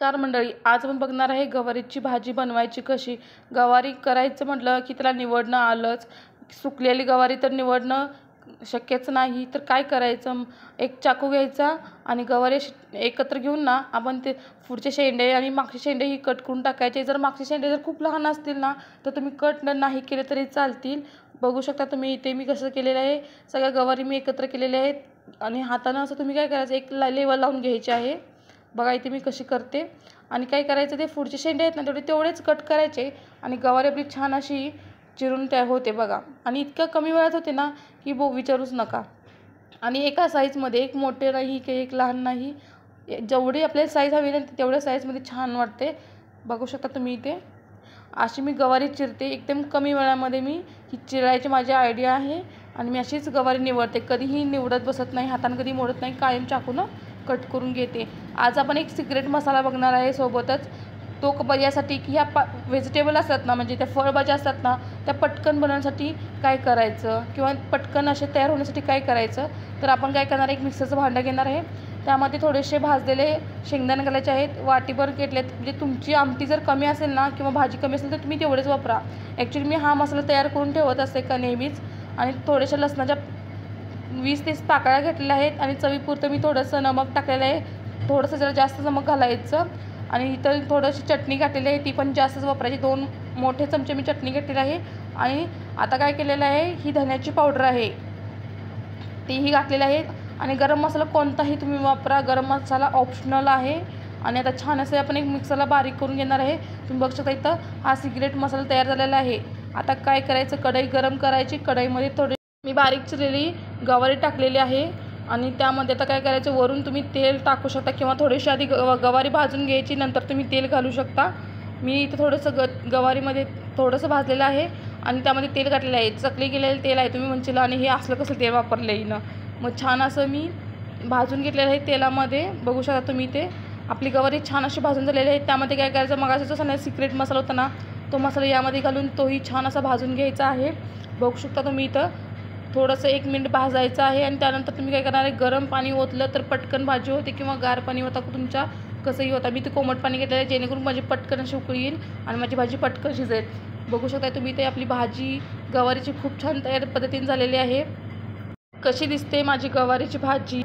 Car मंडळी, आज आपण बघणार आहे गवारीची भाजी बनवायची कशी. गवारी करायचं म्हटलं की त्याला निवडणं आलंच. सुकलेली गवारी तर निवडणं शक्यच नाही. तर काय करायचं, एक चाकू घ्यायचा आणि गवारी एकत्र घेऊन ना आपण ते पुढचे शेंडे आणि मागचे शेंडेही कट करून टाकायचे. जर मागचे शेंडे जर खूप लहान असतील ना तर तुम्ही कट नाही केले तरी चालतील. बघू शकता तुम्ही इथे मी कसं केलेलं आहे. सगळ्या गवारी मी एकत्र केलेल्या आहेत आणि हातानं असं तुम्ही काय करायचं, एक लेवल लावून घ्यायचे आहे. बघा इथे मी कशी करते. आणि काय करायचं, ते पुढचे शेंडे आहेत ना तेवढेच कट करायचे आणि गवारी आपली छान अशी चिरून तयार होते बघा. आणि इतकं कमी वेळात होते ना की विचारूच नका. आणि एका साईजमध्ये, एक मोठे नाही की एक लहान नाही, जेवढी आपल्याला साईज हवी ना तेवढ्या साईजमध्ये छान वाटते. बघू शकता तुम्ही इथे अशी मी गवारी चिरते. एकदम कमी वेळामध्ये मी ही चिरायची माझी आयडिया आहे. आणि मी अशीच गवारी निवडते, कधीही निवडत बसत नाही, हातानं कधी मोडत नाही, कायम चाकूनं कट करून घेते. आज आपण एक सिक्रेट मसाला बघणार आहे सोबतच. तो यासाठी की ह्या व्हेजिटेबल असतात ना, म्हणजे त्या फळभाज्या असतात ना, त्या पटकन बनवण्यासाठी काय करायचं किंवा पटकन असे तयार होण्यासाठी काय करायचं. तर आपण काय करणार, एक मिक्सरचं भांडं घेणार आहे. त्यामध्ये थोडेसे भाजलेले शेंगदाणे घालायचे आहेत, वाटीभर घेतलेत. म्हणजे तुमची आमटी जर कमी असेल ना किंवा भाजी कमी असेल तर तुम्ही तेवढेच वापरा. ॲक्च्युली मी हा मसाला तयार करून ठेवत असते का नेहमीच. आणि थोड्याशा लसणाच्या 20-30 पाकळ्या घेतलेल्या आहेत आणि चवीपुरतं मी थोडंसं नमक टाकलेलं आहे. थोडंसं जरा जास्त नमक घालायचं. आणि इतर थोडीशी चटणी घातलेली आहे, ती पण जास्तच वापरायची. 2 मोठे चमचे मी चटणी घेतलेली आहे. आणि आता काय केलेलं आहे, ही धन्याची पावडर आहे तीही घातलेली आहे. आणि गरम मसाला कोणताही तुम्ही वापरा, गरम मसाला ऑप्शनल आहे. आणि आता छान असं आपण एक मिक्सरला बारीक करून घेणार आहे. तुम्ही बघू शकता इथं हा सिक्रेट मसाला तयार झालेला आहे. आता काय करायचं, कढई गरम करायची. कढईमध्ये थोडी मी बारीक चिरलेली गवारी टाकलेली आहे. आणि त्यामध्ये आता काय करायचं, वरून तुम्ही तेल टाकू शकता किंवा थोडीशी आधी गवारी भाजून घ्यायची, नंतर तुम्ही तेल घालू शकता. मी इथं थोडंसं गवारीमध्ये थोडंसं भाजलेलं आहे आणि त्यामध्ये तेल घातलेलं आहे. चकली केलेलं तेल आहे. तुम्ही म्हणशील आणि हे असलं कसं तेल वापरलं आहे ना. मग छान असं मी भाजून घेतलेलं आहे तेलामध्ये. बघू शकता तुम्ही ते आपली गवारी छान अशी भाजून झालेली आहे. त्यामध्ये काय करायचं, मग असं सिक्रेट मसाला होता ना, तो मसाला यामध्ये घालून तोही छान असा भाजून घ्यायचा आहे. बघू शकता तुम्ही इथं थोडंसं 1 मिनिट भाजायचं आहे. आणि त्यानंतर तुम्ही काय करणार आहे, गरम पाणी ओतलं तर पटकन भाजी होते किंवा गार पाणी होता तुमच्या कसंही होता. मी ते कोमट पाणी घेतलेलं आहे जेणेकरून माझी पटकन अशी उकळी येईल आणि माझी भाजी पटकन शिजेल. बघू शकता तुम्ही ते आपली भाजी गवारीची खूप छान तयार पद्धतीने झालेली आहे. कशी दिसते माझी गवारीची भाजी.